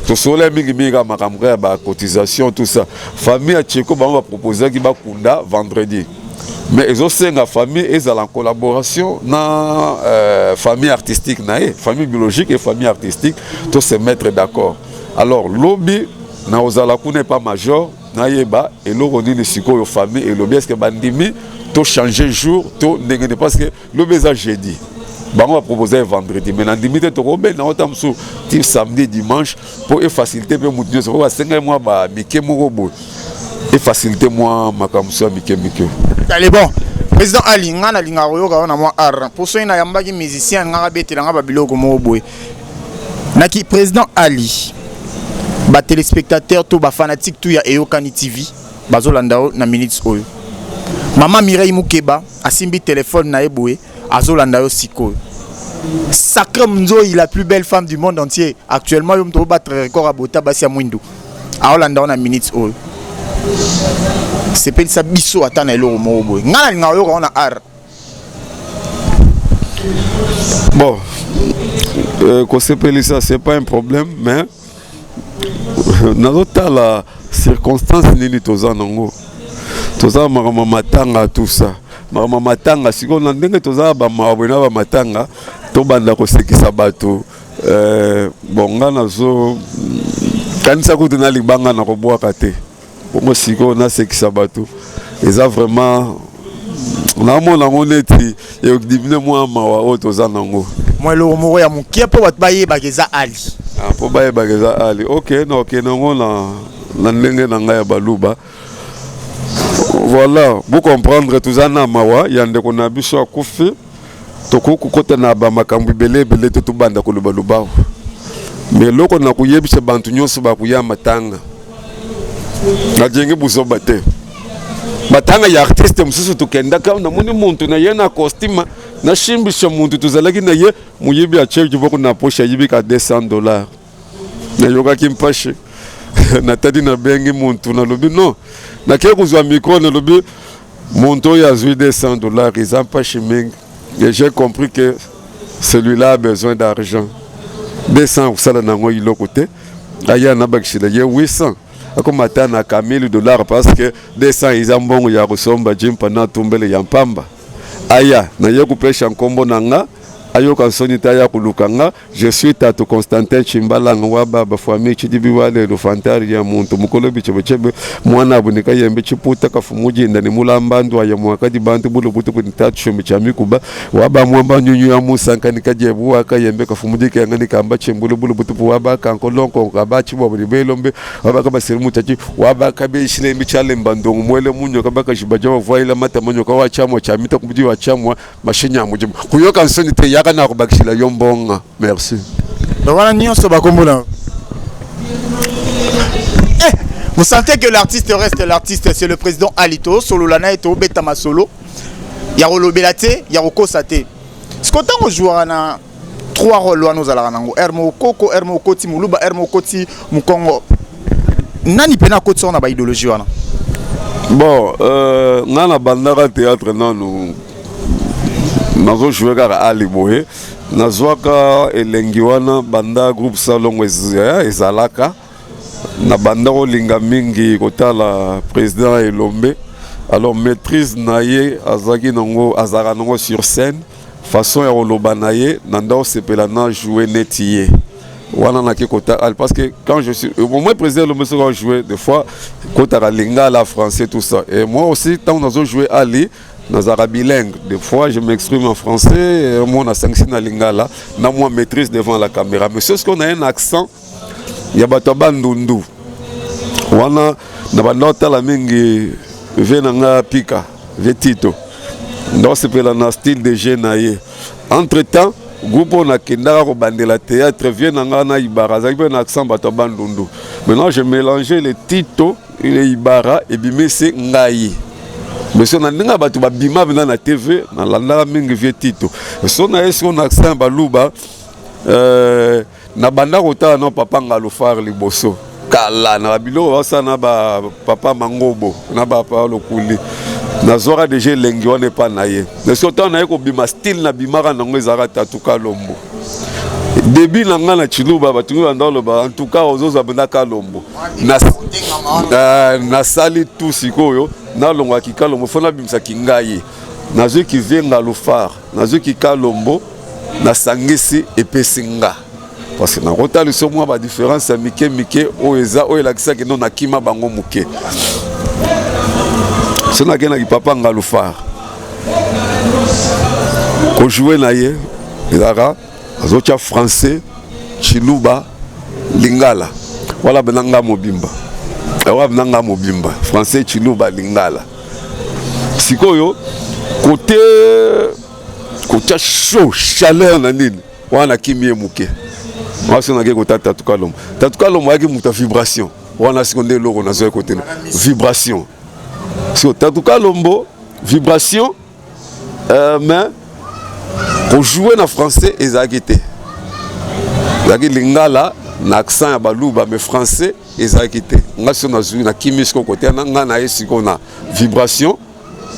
to sole mingi mingi makambo ya ba cotisation tout ça famille a Tcheko ba proposer ki ba kunda vendredi mais ils ont la famille et en collaboration na famille artistique famille biologique et famille artistique tous se mettre d'accord alors lobby na ozala n'est pas major na yeba et lo roni le siko yo famille et lobby est-ce que bandimi to changer jour to ndengene parce que lobby ça jeudi ba on va proposer vendredi mais na ndimi to ko ben na otamso ti samedi dimanche pour faciliter pe mutu so ba senga moi ba mike moko bo et faciliter moi makamso mike. Allez bon, président Ali ngana linga royoka na moi art pour so ina yambaki musicien ngaka betela ngaba biloko mo boy. Naki président Ali ba téléspectateur to ba fanatique tout ya Eyokani TV bazolanda na minutes oyo. Mama Mireille Mukeba asimbi téléphone na eboye azolanda yo siko. Sacré Mzoï, la plus belle femme du monde entier actuellement yo mto battre record à Bota Basia Mwindo. Aolanda na minutes oyo. C'est pas ça biso atana elo mo boy ngana linga yo on a art bon qu'on s'appelle ça c'est pas un problème mais dans la circonstance nini toza nango toza mama matanga tout ça mama matanga siko na ndenge toza ba mabona ba matanga to banda ko sekisa bato bon ngana zo kanisa ko tena libanga na ko boa kate moi si on a ce qui sabato et ça vraiment na mona moneti et diminuer moi mawa auto za nango moi le moko ya mukie po bat baye bageza ali ah po baye bageza ali OK non OK nango na ndenge na ngai ya baluba voilà vous comprendre tout ça na mawa ya ndeko na biso akufi to ko kota na ba makambu belé to banda ko luba mais loko na kuyebisa bantu nyonso ba kuyama tanga na jenge buso bate batanga ya artiste mususu tukenda ka na muni muntu na yena costume na shimbisha muntu tuzalaki na ye muyibi a check boko na posha yibi ka $200 na yoga kimpashe na tadi na bengi muntu na lobi non na ke kuzwa micro na lobi muntu ya zui $200 ils ont pas chiming et j'ai compris que celui-là a besoin d'argent 200 ça na ngo ilokote aya na bakishila ye 800 comme atteindre à $1000 parce que 200 ils ont bon ya resomba jim pendant tombele ya mpamba aya na ye kupesha nkombo nanga ayoka sonita ya kulukanga je suis Tato Constantin Chimbalanga wa baba famille chidibi wale lo fantari ya muntu mukolo bichebe mwana abunika yembe chiputa kafumuji ndani mulambandu ya mwakadi bantu bulu butu kunitatu shombi chami kuba waba mwamba nyunyu ya musanka nikajebu waka yembe kafumuji kangani kamba chembulu bulu butu waba kankolonko kabachi wabuli belombe waba kaba sirimu tachi waba kabe ishile mbichale mbandongo mwele munyo kabaka shibajawa vaila mata munyo kawa chamwa chamita kumji wa chamwa mashinya mujimu kuyoka nsonite ya kana kubakishila yombonga merci voilà nyonso bakombola. Vous sentez que l'artiste reste l'artiste, c'est le président Alito solo lana eto betama solo ya kolobela te ya kokosa te siko ntango ozwaka na 3 rôle wana ozalaka nango herme okoko herme okoti moluba herme okoti mokongo nani mpe na akoti na baidéologie wana bon nga na bandaka théâtre nanu nazojouer kaka ali boye nazwaka elengi wana banda groupe salongo ezalaka na banda kolinga mingi kotala président Elombe alors maîtrise na ye azaki nango azaka nango sur scène façon ya koloba na ye nanda osepela na jouer neti ye wana naki kotala parce que quand je suis au moins président Elombe soko jouer des fois kotaka lingala français tout ça et moi aussi tant nazo jouer ali nazara bilingue des fois je m'exprime en français moi na sanksi na lingala na moi maîtrise devant la caméra mais c'est ce qu'on a un accent ya bato bandundu wana na banota la mingi venanga pika vetito ndo sepela na style de jeune entre temps groupe on a kendaka ko bandela théâtre venanga na ibara za na accent bato bandundu maintenant je mélangeais les tito et les ibara et bimese ngai mais si on a ndinga bato babima bina na TV na landaka mingi vetito so na est on accent baluba na banda kota na papa ngalofar liboso kala na bilo wasa na ba papa mangobo na ba papa lokuli na zora déjà lengi on pas na ye mais surtout na ko bima style na bimaka nango ezaka tatuka lombo début na nga na chiluba batungi bandalo ba en tout cas ozoza benda kalombo na sali tout sikoyo na longa kikalombo fona bimsa kingaye na zo ki venga lofar na zo ki kalombo na sangisi epesinga parce que na kota liso mwa ba différence ya mike oeza oyelakisa ke non nakima bango muke so na kena ki papa ngalufar ko jouer na ye ezaka azocha français chiluba lingala wala benanga mobimba français chiluba lingala sikoyo côté chaud chaleur na nini wana kimie muke wasi na ke kota tatuka lomo yaki muta vibration wana sikonde loko na zo côté vibration so tatuka lombo vibration mais pour jouer na français ezaki te ezaki lingala na accent ya baluba mais français ezaki te ngasi na zui na kimisko côté na nga na esiko na vibration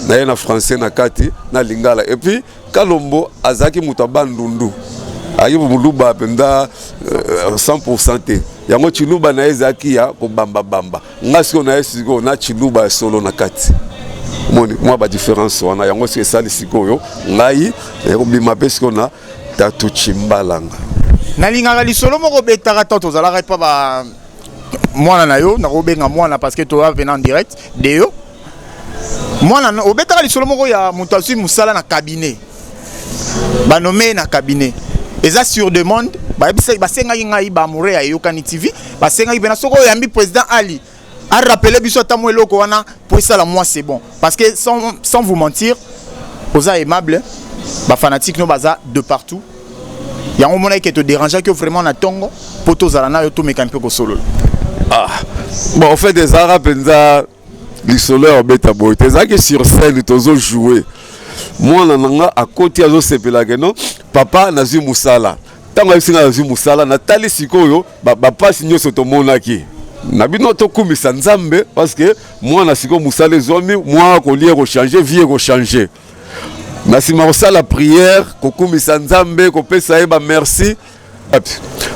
na ye na français na kati na lingala et puis kalombo azaki muta bandundu ayi muluba penda 100% te yango chiluba na ezaki ya ko bamba ngasi na esiko na chiluba solo na kati moi ba différence wana yango c'est ça lisikoyo ngai ko bima pesko na tatu chimbalanga na lingaka lisolo moko betaka toto zalaka pa ba mwana na yo na kobenga mwana parce que to va venir en direct de yo mwana obetaka lisolo moko ya mutasi musala na cabinet ba nommé na cabinet eza sur demande ba senga ngai ba mure ya Yokani TV ba senga bena soko yambi président Ali a rappelé biso tamo eloko wana pour ça la moi c'est bon parce que sans vous mentir oza aimable ba fanatique no baza de partout yango mona ke te déranger que vraiment na tongo poto zala na yo to mekampe ko solo bon en fait des arabes penza lisolo obeta boy tezaki sur scène tozo jouer moi nanga à côté azo sepela ke non papa nazu musala tango esinga nazu musala na tali sikoyo ba pasi nyoso to monaki na bino to kumisa nzambe parce que moi na siko musala zomi moi ko lier ko changer vie ko changer na sima la prière ko kumisa nzambe ko pesa eba merci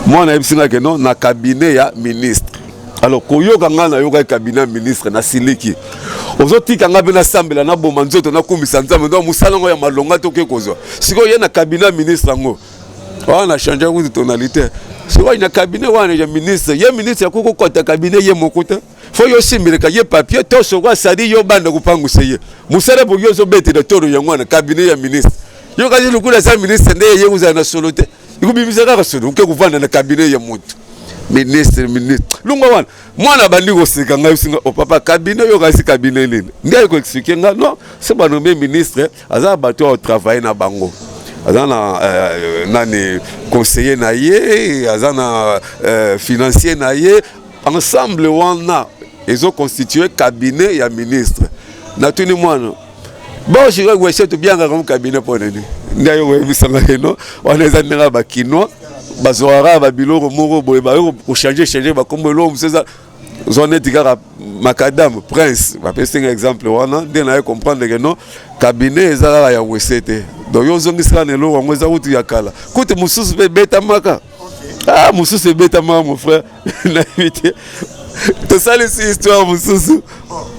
moi na esinga ke non na cabinet ya ministre alors koyoka nga na yoka cabinet ministre na siliki ozotika nga bena sambela na bomba nzoto na kumisa nzambe ndo musala ngo ya malonga to ke kozwa siko ye na cabinet ministre ngo wana changer ku tonalité siko na cabinet wana ya ministre ye ministre ya koko kota cabinet ye mokuta fo yo simbeleka ye papier to soko sadi yo banda kupanguse ye musala bo yo zo bete de toro ya ngwana cabinet ya ministre yo kazi lukula sa ministre ndeye ye uzana solote ikubimisa ka solo ke kuvanda na cabinet ya mutu ministre lunga wana mwana bandi ko sika ngai singa o papa cabinet yo kasi cabinet lini ngai ko expliquer nga non c'est ba nommé ministre aza bato au travail na bango azana nani conseiller na ye azana financier na ye ensemble wana ils ont constitué cabinet ya ministre na tuni mwana bon je vais essayer de bien comme cabinet pour nous ndayo webisanga keno on est en ba kinois bazora ba biloko moko boye ba ko changer ba comme l'homme c'est ça zone tigara macadam prince va passer un exemple wana de na comprendre que non cabinet ezala ya wesete donc yo zongisana nelo ngo za uti ya kala kote mususu be beta maka ah mususu beta maka mon frère na vite tout ça les histoires mususu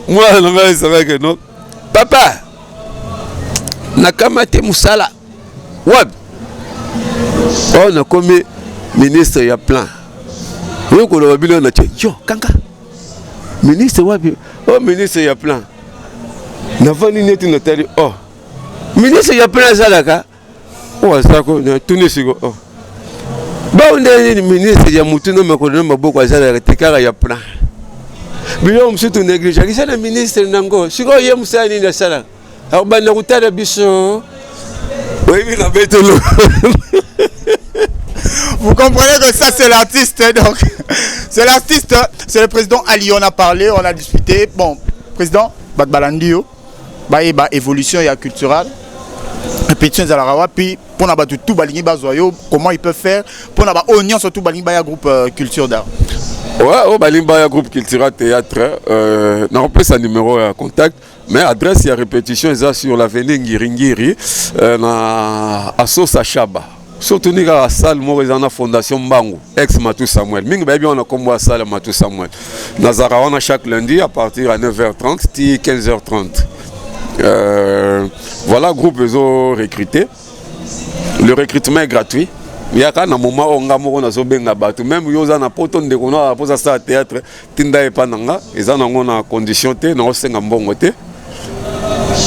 moi na nga c'est que non papa nakamate musala wapi on a comme ministre ya plan yo ko lo bilo na yo kanga ministre wapi oh ministre ya plan na vani neti na tali oh ministre ya plan zalaka oh sako na tunisiko oh ba onde ministre ya mutuno makono maboko azalaka tekara ya plan bilo msutu négligé kisa na ministre nango siko ye musani na sala abana kutala biso oui na betelo. Vous comprenez que ça c'est l'artiste, donc c'est l'artiste, c'est le président Ali, on a parlé, on a discuté. Bon, président, Balandio, bah évolution culturelle. Pétition Zalarawa, puis pour n'a pas tout baligné bazoyo, comment ils peuvent faire pour n'a pas oignon surtout baligné groupe culture d'art. Ouais, au balimba groupe culturel théâtre, n'a pas sa numéro à contact, mais adresse il y a répétition ça sur l'avenue Ngiringiri, na Assos Achaba. Surtout nous à salle Morizana Fondation Mbangu, ex Matou Samuel. Ming baby on a comme à salle Matou Samuel. Nazara on a chaque lundi à partir à 9h30 et 15h30. Voilà groupe ils ont recruté. Le recrutement est gratuit. Il y a un moment où on a benga batu même yoza na poto ndeko na posa ça théâtre tinda e pananga ils en ont condition té na osenga mbongo té.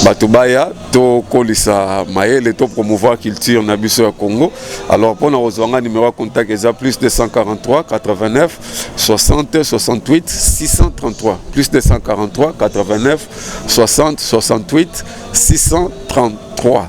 Batubaya to kolisa maele to promouvoir culture na biso ya Congo. Alors pour nous ozwanga numéro de contact est plus 243 89 60 68 633 plus 243 89 60 68 633.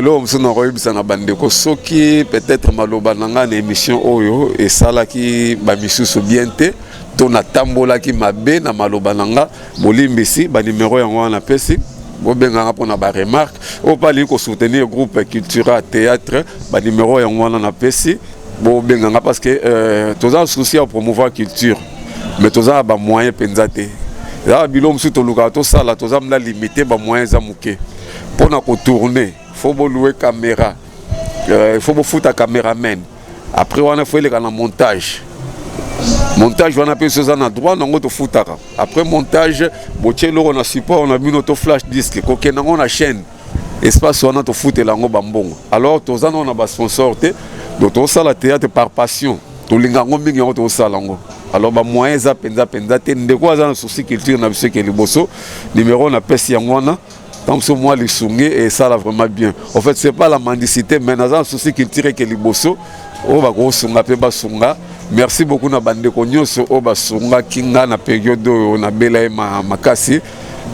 L'homme son enregistré na bandeko soki peut-être maloba nanga na émission oyo et sala ki ba misusu bienté to na tambola ki mabe na maloba nanga bolimbisi ba numéro yango na pesi bo benga pour na ba remarque o pali ko soutenir groupe culturel théâtre ba numéro yango na pesi bo benga parce que toza souci à promouvoir culture mais toza ba moyen penzate là bilom su to luka to sala toza mla limiter ba moyens za muke pour na ko tourner faut louer caméra il faut foutre caméraman après on a fait le montage on a appelé ça na droit on a foutre après montage botier on a support on a mis notre flash disque coquin on a chaîne espace on a to foutre lango bambongo alors tous on a ba sponsor donc on ça la théâtre par passion to linga ngomingi on to ça lango alors ba moyens za penza te ndeko za souci culture na biso ke liboso numéro na pesi yangwana. Comme ce moi les soumis et ça là vraiment bien. En fait c'est pas la mendicité mais dans un souci qu'il tire que les bosso on va gros sunga pe ba sunga. Merci beaucoup na bande ko nyoso o ba sunga kinga na période on a bela makasi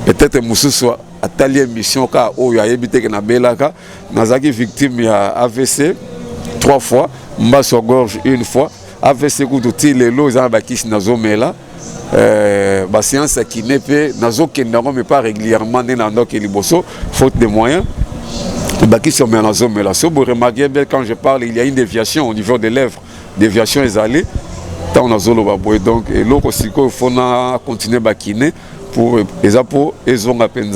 peut-être mususu atali émission ka o ya yebite que na belaka nazaki victime ya AVC 3 fois mbaso gorge 1 fois AVC ku to lelo za ba kisi na zomela bah séance qui n'est pas nazo kendamo mais pas régulièrement dans donc liboso faute de moyens bah qui sont dans zone mais là so vous remarquez bien quand je parle il y a une déviation au niveau des lèvres déviation est allée tant on a zolo baboy donc et l'autre aussi qu'il faut continuer bakiner pour les apôts ils ont à peine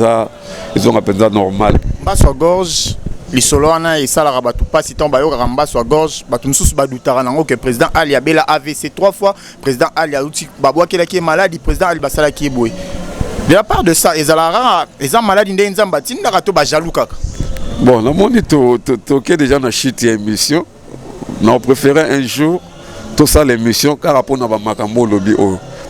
normal basso gorge Lissolana et Salara Batou pas si tant bayo ramba sur gorge batou sous badoutara nango que président Ali Abela AVC 3 fois président Ali Aouti Baboua qui est malade président Ali Basala qui est boué de la part de ça les alara les gens malades ndé nzamba tinda rato ba jalou kaka bon la monde to que déjà na chute émission on préférait un jour tout ça l'émission car rapport na ba makambo lobby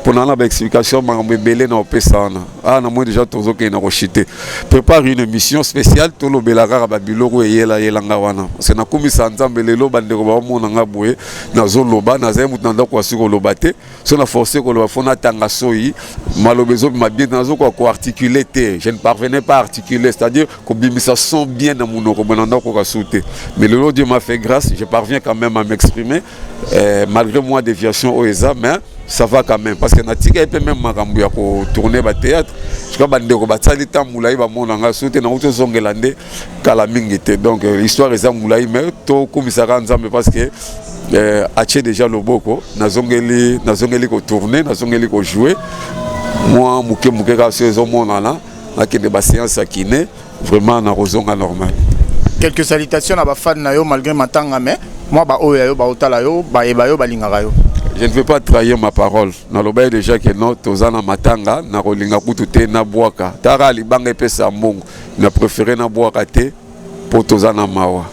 pour nous avoir explication makambo belé na opesana ah na moi déjà tozo ke na rochité prépare une émission spéciale to lo belara ba biloko yela yelanga wana c'est na komisa nzambe lelo bandeko ba mona nga boye na zo loba na zai mutanda kwa siko lobate so na forcer ko lo fona tanga soyi malobezo ma bien nazo ko articuler te je ne parvenais pas à articuler c'est-à-dire ko bimisa son bien na munoko bonanda ko ka souter mais le Dieu m'a fait grâce je parviens quand même à m'exprimer malgré moi déviation au examen ça va quand même parce que natika peut même makambu ya ko tourner ba théâtre tout cas bandeko batsali ta moulai ba monanga soute na uto zongelande kala mingite donc l'histoire est moulai mais to komisaka nzambe parce que ache déjà loboko nazongeli ko tourner nazongeli ko jouer moi muke ka saison monana nakende ba séance à kiné vraiment na rozonga normal. Quelques salutations à bafan na yo malgré matanga mais moi ba oyo yo ba otala yo ba eba yo balingaka yo. Je ne veux pas trahir ma parole. Na loba déjà que non tozana matanga na rolinga kutu te na boaka. Tara libanga pesa mbongo. Na préféré na boaka te pour tozana mawa.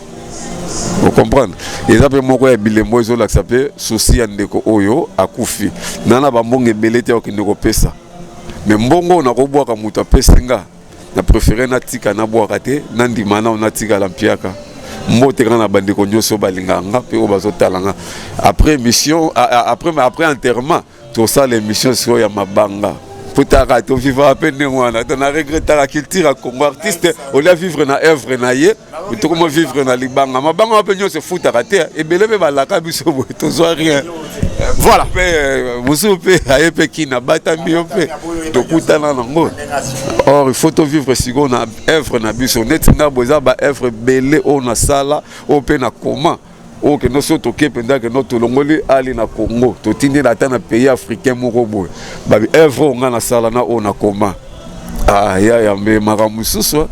Vous comprenez? Et ça peut moko ya bilembo ezo la sape souci ya ndeko oyo akufi. Nana ba mbongo ebele te okindeko pesa. Mais mbongo na ko boaka muta pesenga. Na préféré na tika na boaka te na ndimana na tika la mpiaka. Mbote kana bandeko nyoso balinganga pe o bazotalanga après mission après enterrement tout ça l'émission sur ya mabanga potaka to vivre à peine wana to na regretter la culture Congo artiste on la vivre na œuvre na ye to comment vivre na libanga mabanga pe nyoso futa raté et belebe balaka biso to zo rien voilà vous pe ayepe kina batami pe to kutana nango or il faut to vivre sigo na œuvre na biso netinga boza ba œuvre belé on a sala o pe na comment o que nous sommes oké pendant que notre longoli ali na Congo to tindi na ta na pays africain moko boy ba œuvre on na sala na on a comment ah ya me maramususu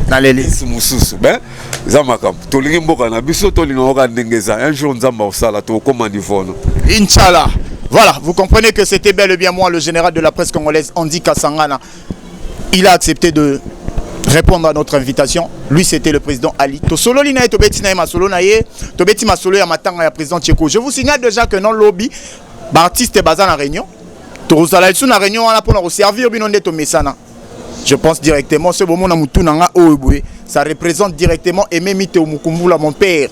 na lelisi mususu ben zamakam to lingi mboka na biso to linga ndengeza un jour nzamba osala to koma niveau Inch'Allah. Voilà, vous comprenez que c'était bel et bien moi, le général de la presse congolaise, Andy Kasangana. Il a accepté de répondre à notre invitation. Lui, c'était le président Ali. Tosolo lina tobeti na masolo na ye, tobeti masolo ya matanga ya président Tcheko. Je vous signale déjà que non lobby, artiste bazan la réunion. Torosala sous la réunion on a pour servir binonde to mesana. Je pense directement ce moment na mutu nanga oebwe, ça représente directement Aimé Miteo Mukumbula mon père.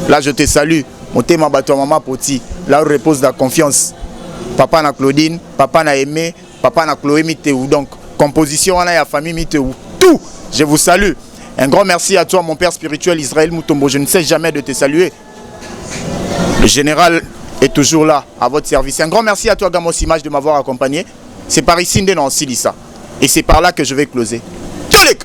Là je te salue. Mon thème bateau maman poti, là où repose la confiance. Papa na Claudine, papa na Aimé, papa na Chloé Miteu. Donc, composition on a la famille Miteu. Tout, je vous salue. Un grand merci à toi, mon père spirituel Israël Moutombo. Je ne sais jamais de te saluer. Le général est toujours là, à votre service. Un grand merci à toi, Gamos Image, de m'avoir accompagné. C'est par ici, dans Silissa. Et c'est par là que je vais closer. Tchalik!